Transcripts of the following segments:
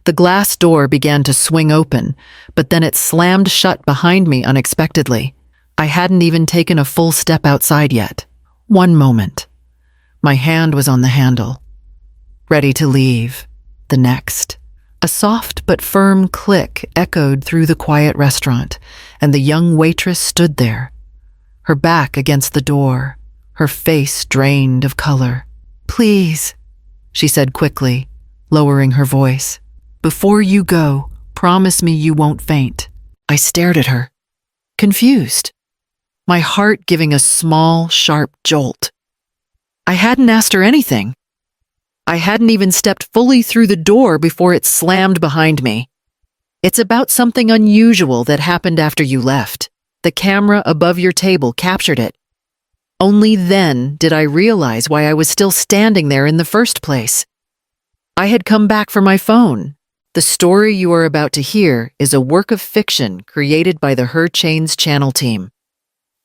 The glass door began to swing open, but then it slammed shut behind me unexpectedly. I hadn't even taken a full step outside yet. One moment. My hand was on the handle, ready to leave. The next. A soft but firm click echoed through the quiet restaurant, and the young waitress stood there, her back against the door, her face drained of color. "Please," she said quickly, lowering her voice. "Before you go, promise me you won't faint." I stared at her, confused, my heart giving a small, sharp jolt. I hadn't asked her anything. I hadn't even stepped fully through the door before it slammed behind me. "It's about something unusual that happened after you left. The camera above your table captured it." Only then did I realize why I was still standing there in the first place. I had come back for my phone. The story you are about to hear is a work of fiction created by the Her Chains channel team,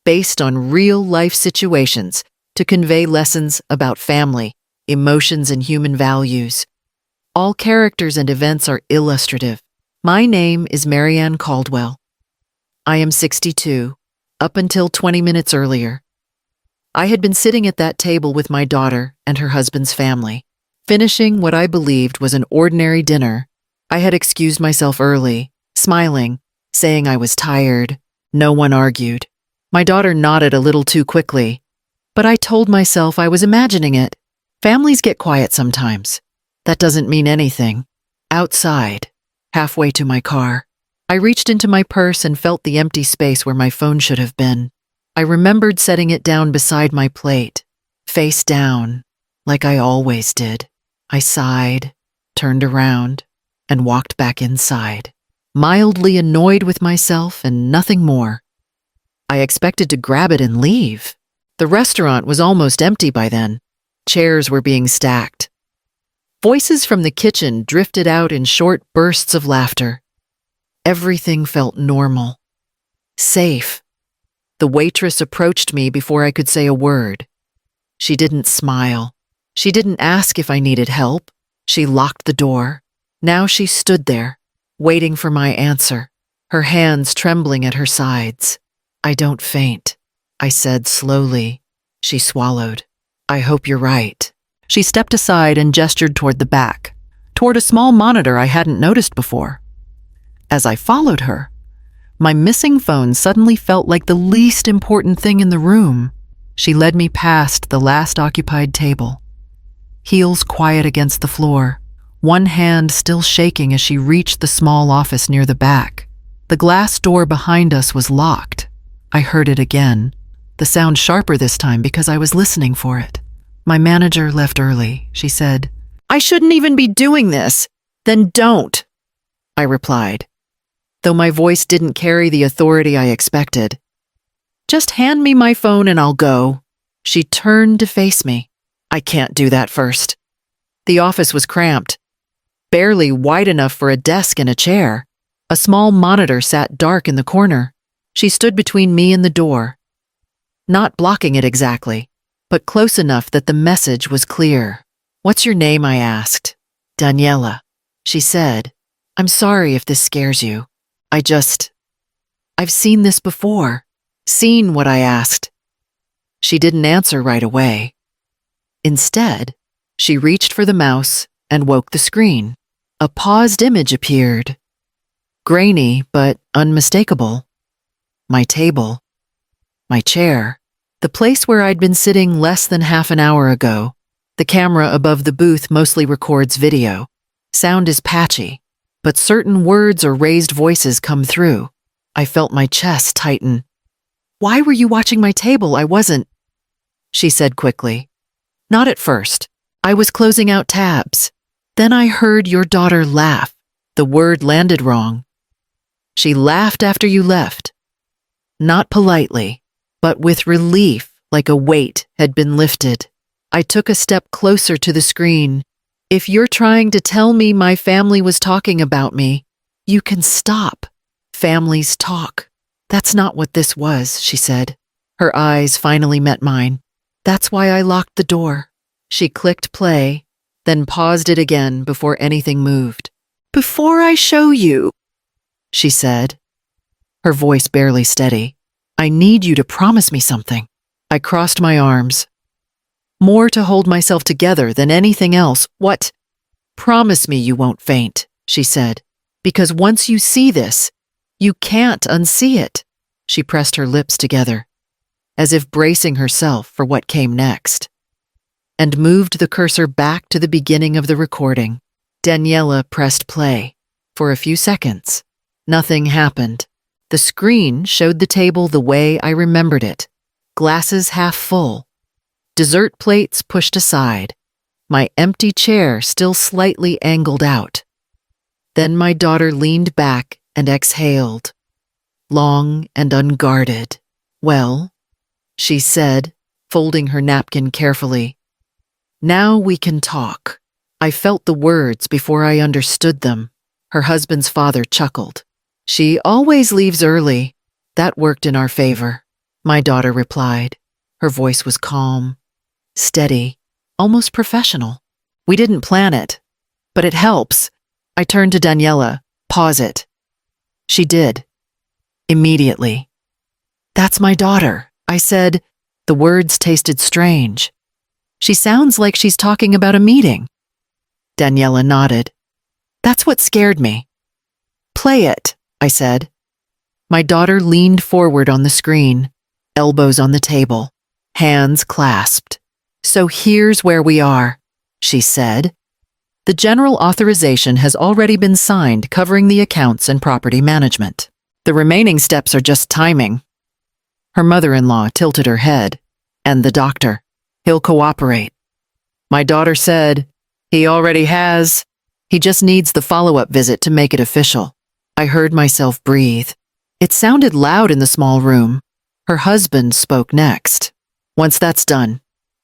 based on real-life situations to convey lessons about family, emotions, and human values. All characters and events are illustrative. My name is Marianne Caldwell. I am 62, up until 20 minutes earlier. I had been sitting at that table with my daughter and her husband's family, finishing what I believed was an ordinary dinner. I had excused myself early, smiling, saying I was tired. No one argued. My daughter nodded a little too quickly, but I told myself I was imagining it. Families get quiet sometimes. That doesn't mean anything. Outside, halfway to my car, I reached into my purse and felt the empty space where my phone should have been. I remembered setting it down beside my plate, face down, like I always did. I sighed, turned around, and walked back inside, mildly annoyed with myself and nothing more. I expected to grab it and leave. The restaurant was almost empty by then. Chairs were being stacked. Voices from the kitchen drifted out in short bursts of laughter. Everything felt normal, safe. The waitress approached me before I could say a word. She didn't smile. She didn't ask if I needed help. She locked the door. Now she stood there, waiting for my answer, her hands trembling at her sides. "I don't faint," I said slowly. She swallowed. "I hope you're right." She stepped aside and gestured toward the back, toward a small monitor I hadn't noticed before. As I followed her, my missing phone suddenly felt like the least important thing in the room. She led me past the last occupied table, heels quiet against the floor, one hand still shaking as she reached the small office near the back. The glass door behind us was locked. I heard it again, the sound sharper this time because I was listening for it. "My manager left early," she said. "I shouldn't even be doing this." "Then don't," I replied, though my voice didn't carry the authority I expected. "Just hand me my phone and I'll go." She turned to face me. "I can't do that first." The office was cramped, barely wide enough for a desk and a chair. A small monitor sat dark in the corner. She stood between me and the door, not blocking it exactly, but close enough that the message was clear. "What's your name?" I asked. "Daniela," she said. "I'm sorry if this scares you. I've seen this before." "Seen what?" I asked. She didn't answer right away. Instead, she reached for the mouse and woke the screen. A paused image appeared, grainy but unmistakable. My table, my chair, the place where I'd been sitting less than half an hour ago. The camera above the booth mostly records video. Sound is patchy, but certain words or raised voices come through. I felt my chest tighten. "Why were you watching my table? I wasn't," she said quickly. "Not at first. I was closing out tabs. Then I heard your daughter laugh. The word landed wrong. She laughed after you left. Not politely, but with relief, like a weight had been lifted. I took a step closer to the screen. If you're trying to tell me my family was talking about me, you can stop. Families talk. That's not what this was," she said. Her eyes finally met mine. "That's why I locked the door." She clicked play, then paused it again before anything moved. Before I show you, she said, her voice barely steady, I need you to promise me something. I crossed my arms. More to hold myself together than anything else. What? Promise me you won't faint, she said, because once you see this, you can't unsee it. She pressed her lips together, as if bracing herself for what came next, and moved the cursor back to the beginning of the recording. Daniela pressed play. For a few seconds, nothing happened. The screen showed the table the way I remembered it. Glasses half full, dessert plates pushed aside, my empty chair still slightly angled out. Then my daughter leaned back and exhaled, long and unguarded. Well, she said, folding her napkin carefully. Now we can talk. I felt the words before I understood them. Her husband's father chuckled. She always leaves early. That worked in our favor, my daughter replied. Her voice was calm, steady, almost professional. We didn't plan it, but it helps. I turned to Daniela. Pause it. She did. Immediately. That's my daughter, I said. The words tasted strange. She sounds like she's talking about a meeting. Daniela nodded. That's what scared me. Play it, I said. My daughter leaned forward on the screen, elbows on the table, hands clasped. So here's where we are, she said. The general authorization has already been signed covering the accounts and property management. The remaining steps are just timing. Her mother-in-law tilted her head. And the doctor. He'll cooperate. My daughter said, he already has. He just needs the follow-up visit to make it official. I heard myself breathe. It sounded loud in the small room. Her husband spoke next. Once that's done,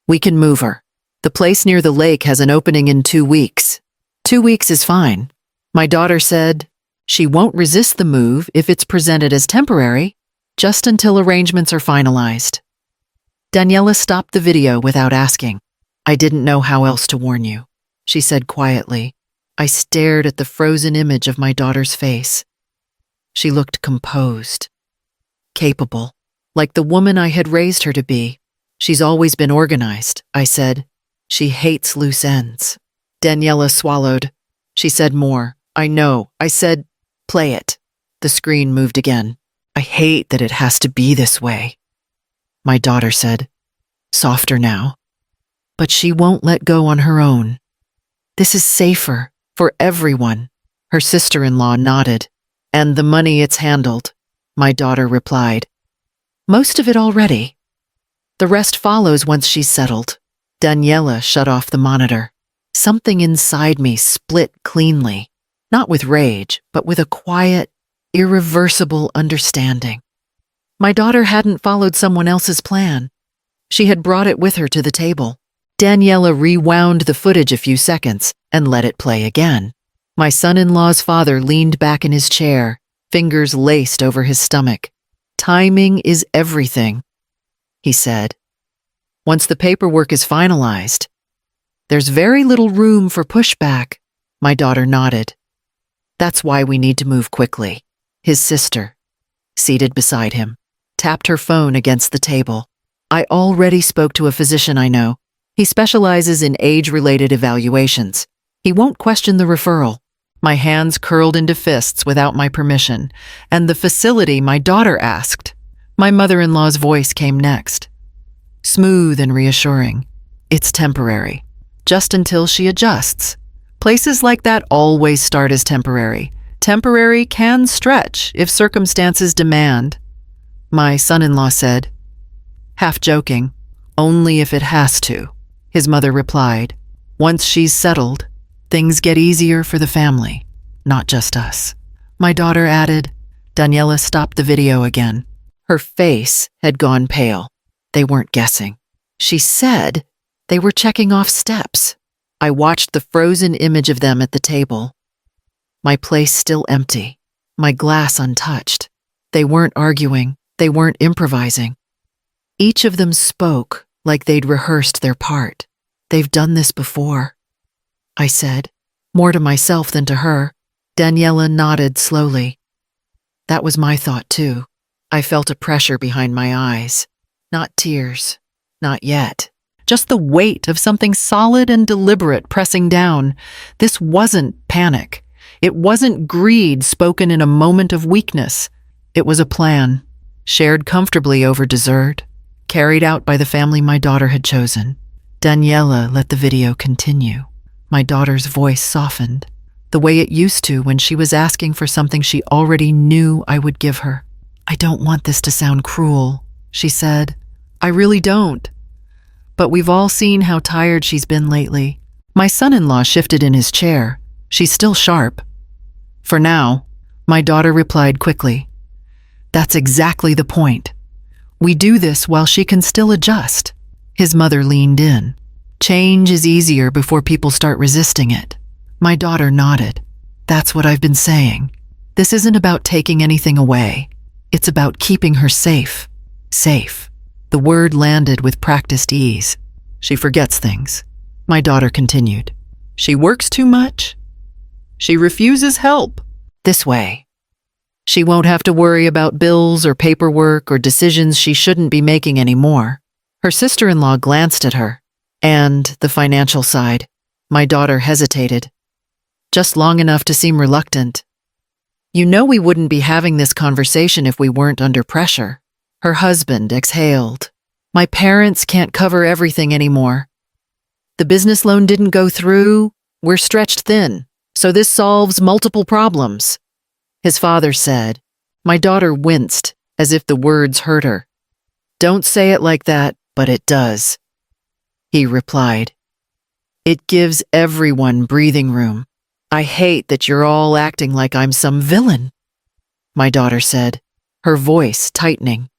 we can move her. The place near the lake has an opening in 2 weeks. 2 weeks is fine. My daughter said, she won't resist the move if it's presented as temporary, just until arrangements are finalized. Daniela stopped the video without asking. I didn't know how else to warn you, she said quietly. I stared at the frozen image of my daughter's face. She looked composed, capable, like the woman I had raised her to be. She's always been organized, I said. She hates loose ends. Daniela swallowed. She said more. I know. I said, play it. The screen moved again. I hate that it has to be this way. My daughter said, softer now. But she won't let go on her own. This is safer for everyone. Her sister-in-law nodded. And the money it's handled, my daughter replied. Most of it already. The rest follows once she's settled. Daniela shut off the monitor. Something inside me split cleanly, not with rage, but with a quiet, irreversible understanding. My daughter hadn't followed someone else's plan. She had brought it with her to the table. Daniela rewound the footage a few seconds and let it play again. My son-in-law's father leaned back in his chair, fingers laced over his stomach. Timing is everything, he said. Once the paperwork is finalized, there's very little room for pushback. My daughter nodded. That's why we need to move quickly. His sister, seated beside him, tapped her phone against the table. I already spoke to a physician I know. He specializes in age-related evaluations. He won't question the referral. My hands curled into fists without my permission, and the facility my daughter asked. My mother-in-law's voice came next. Smooth and reassuring. It's temporary, just until she adjusts. Places like that always start as temporary. Temporary can stretch if circumstances demand. My son-in-law said, half joking, only if it has to. His mother replied, once she's settled, things get easier for the family, not just us. My daughter added. Daniela stopped the video again. Her face had gone pale. They weren't guessing. She said they were checking off steps. I watched the frozen image of them at the table. My place still empty, my glass untouched. They weren't arguing. They weren't improvising. Each of them spoke like they'd rehearsed their part. They've done this before, I said, more to myself than to her. Daniela nodded slowly. That was my thought, too. I felt a pressure behind my eyes. Not tears. Not yet. Just the weight of something solid and deliberate pressing down. This wasn't panic. It wasn't greed spoken in a moment of weakness. It was a plan, shared comfortably over dessert, carried out by the family my daughter had chosen. Daniela let the video continue. My daughter's voice softened, the way it used to when she was asking for something she already knew I would give her. I don't want this to sound cruel, she said. I really don't. But we've all seen how tired she's been lately. My son-in-law shifted in his chair. She's still sharp. For now, my daughter replied quickly. That's exactly the point. We do this while she can still adjust. His mother leaned in. Change is easier before people start resisting it. My daughter nodded. That's what I've been saying. This isn't about taking anything away. It's about keeping her safe. Safe. The word landed with practiced ease. She forgets things. My daughter continued. She works too much. She refuses help. This way. She won't have to worry about bills or paperwork or decisions she shouldn't be making anymore. Her sister-in-law glanced at her. And the financial side. My daughter hesitated. Just long enough to seem reluctant. You know we wouldn't be having this conversation if we weren't under pressure. Her husband exhaled. My parents can't cover everything anymore. The business loan didn't go through. We're stretched thin. So this solves multiple problems. His father said. My daughter winced, as if the words hurt her. Don't say it like that, but it does. He replied. It gives everyone breathing room. I hate that you're all acting like I'm some villain. My daughter said, her voice tightening.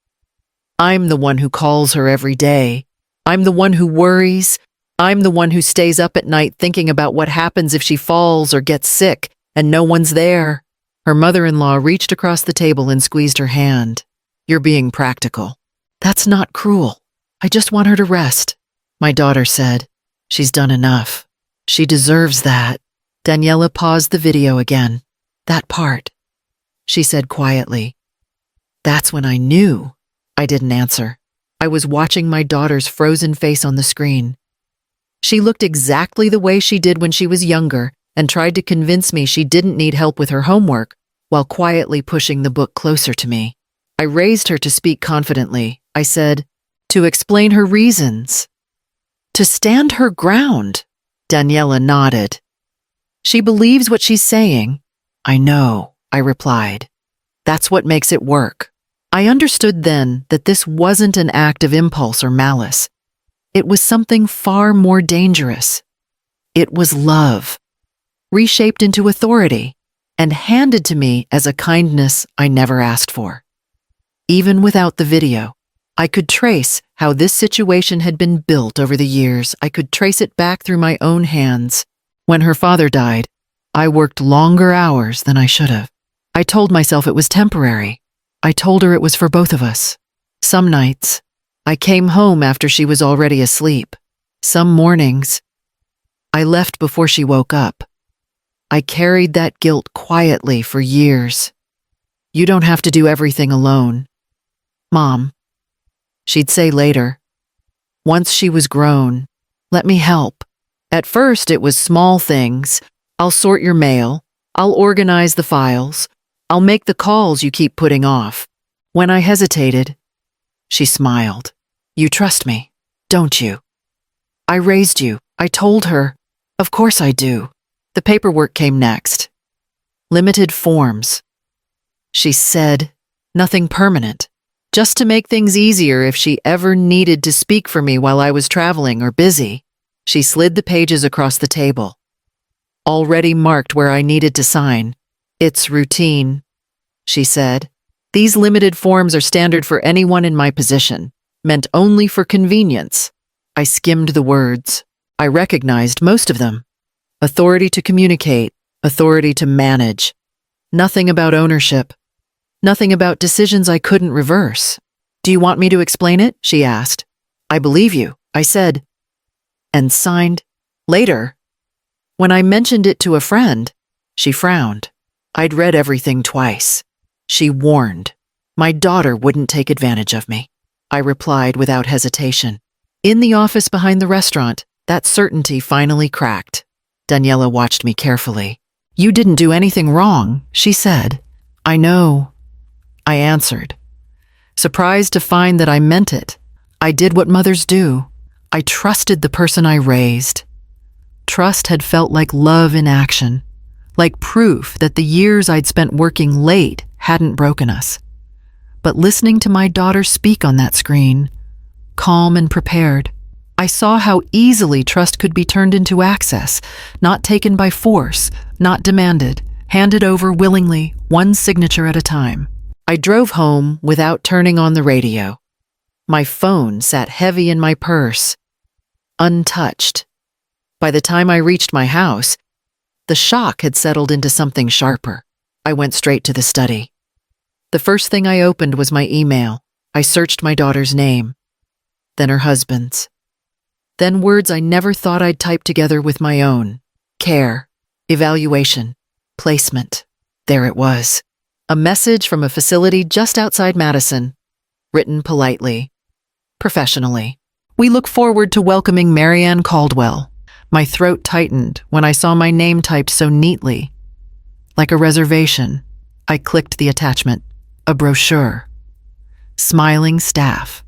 I'm the one who calls her every day. I'm the one who worries. I'm the one who stays up at night thinking about what happens if she falls or gets sick and no one's there. Her mother-in-law reached across the table and squeezed her hand. You're being practical. That's not cruel. I just want her to rest. My daughter said, she's done enough. She deserves that. Daniela paused the video again. That part, she said quietly. That's when I knew. I didn't answer. I was watching my daughter's frozen face on the screen. She looked exactly the way she did when she was younger and tried to convince me she didn't need help with her homework while quietly pushing the book closer to me. I raised her to speak confidently. I said, to explain her reasons. To stand her ground. Daniela nodded. She believes what she's saying. I know, I replied. That's what makes it work. I understood then that this wasn't an act of impulse or malice. It was something far more dangerous. It was love, reshaped into authority, and handed to me as a kindness I never asked for. Even without the video, I could trace how this situation had been built over the years. I could trace it back through my own hands. When her father died, I worked longer hours than I should have. I told myself it was temporary. I told her it was for both of us. Some nights, I came home after she was already asleep. Some mornings, I left before she woke up. I carried that guilt quietly for years. You don't have to do everything alone. Mom, she'd say later. Once she was grown, let me help. At first, it was small things. I'll sort your mail. I'll organize the files. I'll make the calls you keep putting off. When I hesitated, she smiled. You trust me, don't you? I raised you. I told her. Of course I do. The paperwork came next. Limited forms. She said, nothing permanent. Just to make things easier if she ever needed to speak for me while I was traveling or busy. She slid the pages across the table. Already marked where I needed to sign. It's routine, she said. These limited forms are standard for anyone in my position, meant only for convenience. I skimmed the words. I recognized most of them. Authority to communicate, authority to manage. Nothing about ownership. Nothing about decisions I couldn't reverse. Do you want me to explain it? She asked. I believe you, I said. And signed. Later, when I mentioned it to a friend, she frowned. I'd read everything twice. She warned. My daughter wouldn't take advantage of me. I replied without hesitation. In the office behind the restaurant, that certainty finally cracked. Daniela watched me carefully. You didn't do anything wrong, she said. I know, I answered, surprised to find that I meant it. I did what mothers do. I trusted the person I raised. Trust had felt like love in action, like proof that the years I'd spent working late hadn't broken us. But listening to my daughter speak on that screen, calm and prepared, I saw how easily trust could be turned into access, not taken by force, not demanded, handed over willingly, one signature at a time. I drove home without turning on the radio. My phone sat heavy in my purse, untouched. By the time I reached my house, the shock had settled into something sharper. I went straight to the study. The first thing I opened was my email. I searched my daughter's name, then her husband's. Then words I never thought I'd type together with my own. Care, evaluation, placement. There it was. A message from a facility just outside Madison, written politely, professionally. We look forward to welcoming Marianne Caldwell. My throat tightened when I saw my name typed so neatly. Like a reservation, I clicked the attachment. A brochure. Smiling staff.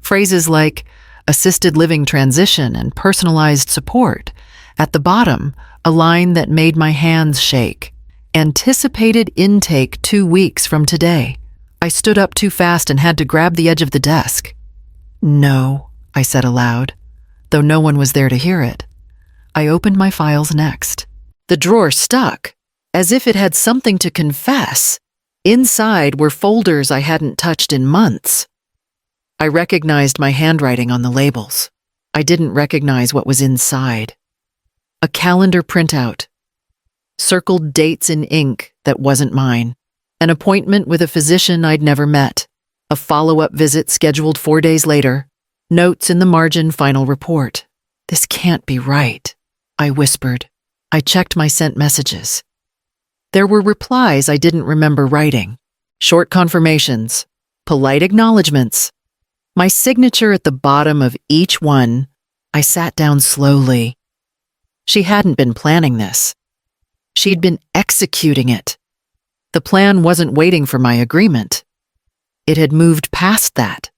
Phrases like assisted living transition and personalized support. At the bottom, a line that made my hands shake. Anticipated intake 2 weeks from today. I stood up too fast and had to grab the edge of the desk. No, I said aloud, though no one was there to hear it. I opened my files next. The drawer stuck, as if it had something to confess. Inside were folders I hadn't touched in months. I recognized my handwriting on the labels. I didn't recognize what was inside. A calendar printout. Circled dates in ink that wasn't mine. An appointment with a physician I'd never met. A follow-up visit scheduled 4 days later. Notes in the margin final report. This can't be right, I whispered. I checked my sent messages. There were replies I didn't remember writing. Short confirmations. Polite acknowledgments. My signature at the bottom of each one. I sat down slowly. She hadn't been planning this. She'd been executing it. The plan wasn't waiting for my agreement. It had moved past that.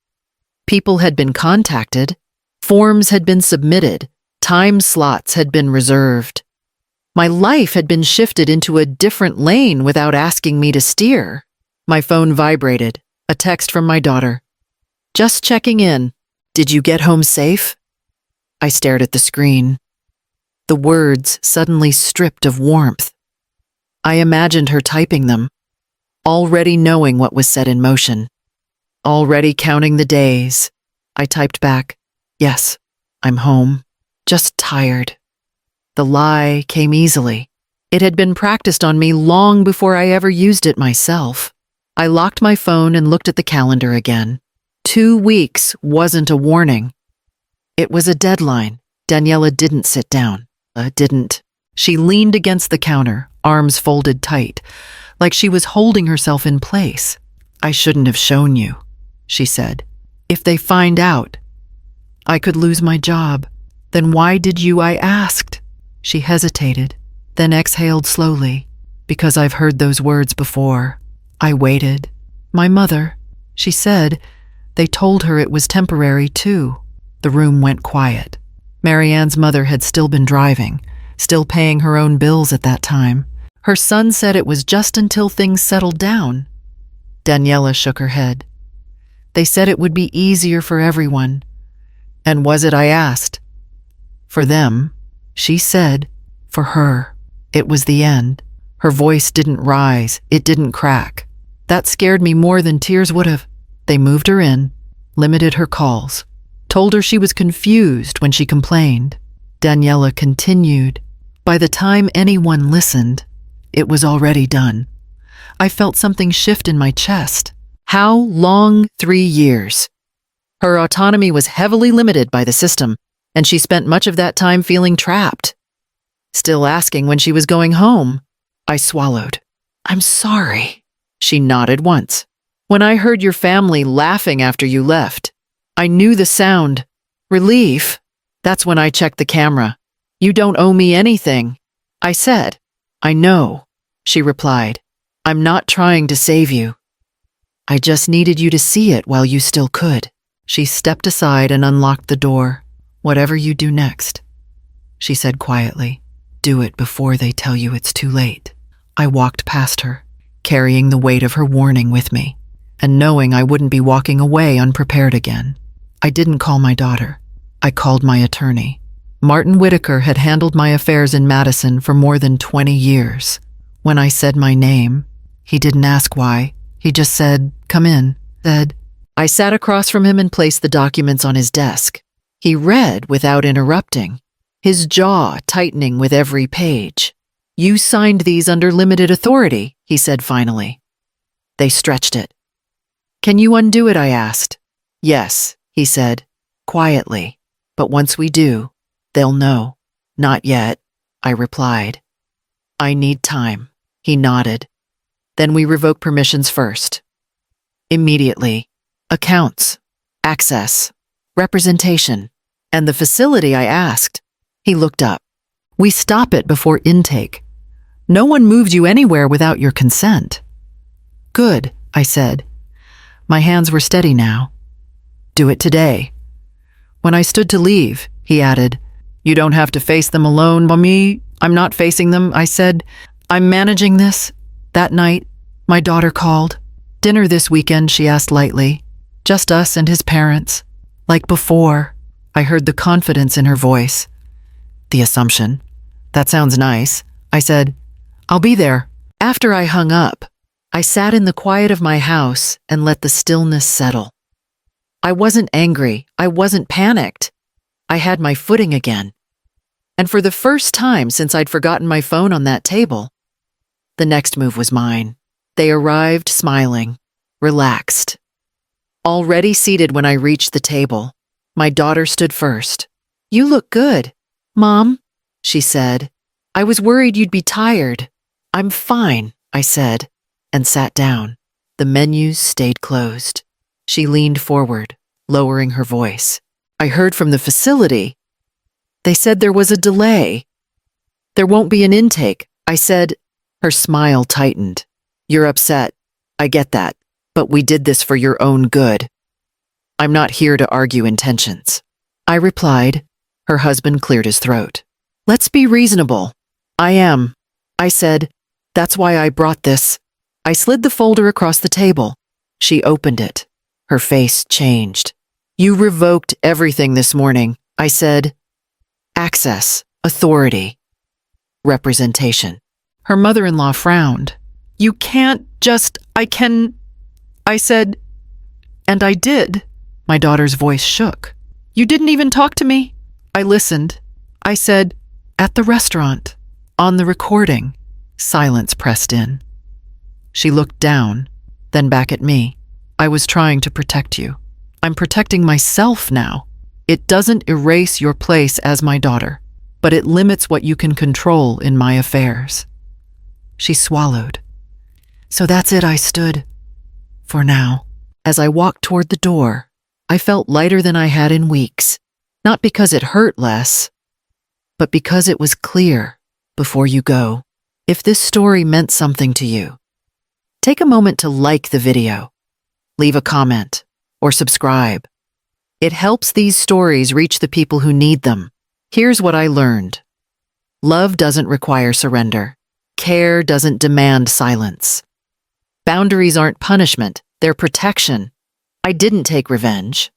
People had been contacted. Forms had been submitted. Time slots had been reserved. My life had been shifted into a different lane without asking me to steer. My phone vibrated. A text from my daughter. Just checking in. Did you get home safe? I stared at the screen. The words suddenly stripped of warmth. I imagined her typing them, already knowing what was set in motion, already counting the days. I typed back, yes, I'm home, just tired. The lie came easily. It had been practiced on me long before I ever used it myself. I locked my phone and looked at the calendar again. 2 weeks wasn't a warning. It was a deadline. Daniela didn't sit down. Didn't. She leaned against the counter, arms folded tight, like she was holding herself in place. I shouldn't have shown you, she said. If they find out, I could lose my job. Then why did you? I asked. She hesitated, then exhaled slowly. Because I've heard those words before. I waited. My mother, she said, they told her it was temporary too. The room went quiet. Marianne's mother had still been driving, still paying her own bills at that time. Her son said it was just until things settled down. Daniela shook her head. They said it would be easier for everyone. And was it, I asked? For them, she said. For her, it was the end. Her voice didn't rise, it didn't crack. That scared me more than tears would have. They moved her in, limited her calls, told her she was confused when she complained. Daniela continued. By the time anyone listened, it was already done. I felt something shift in my chest. How long? 3 years. Her autonomy was heavily limited by the system, and she spent much of that time feeling trapped. Still asking when she was going home. I swallowed. I'm sorry. She nodded once. When I heard your family laughing after you left, I knew the sound. Relief. That's when I checked the camera. You don't owe me anything. I said. I know, she replied. I'm not trying to save you. I just needed you to see it while you still could. She stepped aside and unlocked the door. Whatever you do next, she said quietly, do it before they tell you it's too late. I walked past her, carrying the weight of her warning with me, and knowing I wouldn't be walking away unprepared again. I didn't call my daughter. I called my attorney. Martin Whitaker had handled my affairs in Madison for more than 20 years. When I said my name, he didn't ask why. He just said, come in, said. I sat across from him and placed the documents on his desk. He read without interrupting, his jaw tightening with every page. You signed these under limited authority, he said finally. They stretched it. Can you undo it, I asked. Yes, he said, quietly. But once we do, they'll know. Not yet, I replied. I need time, he nodded. Then we revoke permissions first. Immediately. Accounts, access, representation, and the facility, I asked. He looked up. We stop it before intake. No one moved you anywhere without your consent. Good, I said. My hands were steady now. Do it today. When I stood to leave, he added, you don't have to face them alone, Mommy. I'm not facing them, I said. I'm managing this. That night, my daughter called. Dinner this weekend, she asked lightly. Just us and his parents. Like before. I heard the confidence in her voice. The assumption. That sounds nice. I said, I'll be there. After I hung up, I sat in the quiet of my house and let the stillness settle. I wasn't angry. I wasn't panicked. I had my footing again. And for the first time since I'd forgotten my phone on that table, the next move was mine. They arrived smiling, relaxed. Already seated when I reached the table, my daughter stood first. You look good, Mom, she said. I was worried you'd be tired. I'm fine, I said, and sat down. The menus stayed closed. She leaned forward, lowering her voice. I heard from the facility. They said there was a delay. There won't be an intake, I said. Her smile tightened. You're upset. I get that. But we did this for your own good. I'm not here to argue intentions. I replied. Her husband cleared his throat. Let's be reasonable. I am. I said. That's why I brought this. I slid the folder across the table. She opened it. Her face changed. You revoked everything this morning, I said. Access, authority, representation. Her mother-in-law frowned. You can't just, I said, and I did. My daughter's voice shook. You didn't even talk to me. I listened. I said, at the restaurant, on the recording. Silence pressed in. She looked down, then back at me. I was trying to protect you. I'm protecting myself now. It doesn't erase your place as my daughter, but it limits what you can control in my affairs. She swallowed. So that's it, I stood. For now. As I walked toward the door, I felt lighter than I had in weeks. Not because it hurt less, but because it was clear. Before you go, if this story meant something to you, take a moment to like the video, leave a comment, or subscribe. It helps these stories reach the people who need them. Here's what I learned. Love doesn't require surrender. Care doesn't demand silence. Boundaries aren't punishment, they're protection. I didn't take revenge.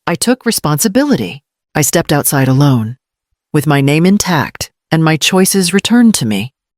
I took responsibility. I stepped outside alone, with my name intact and my choices returned to me.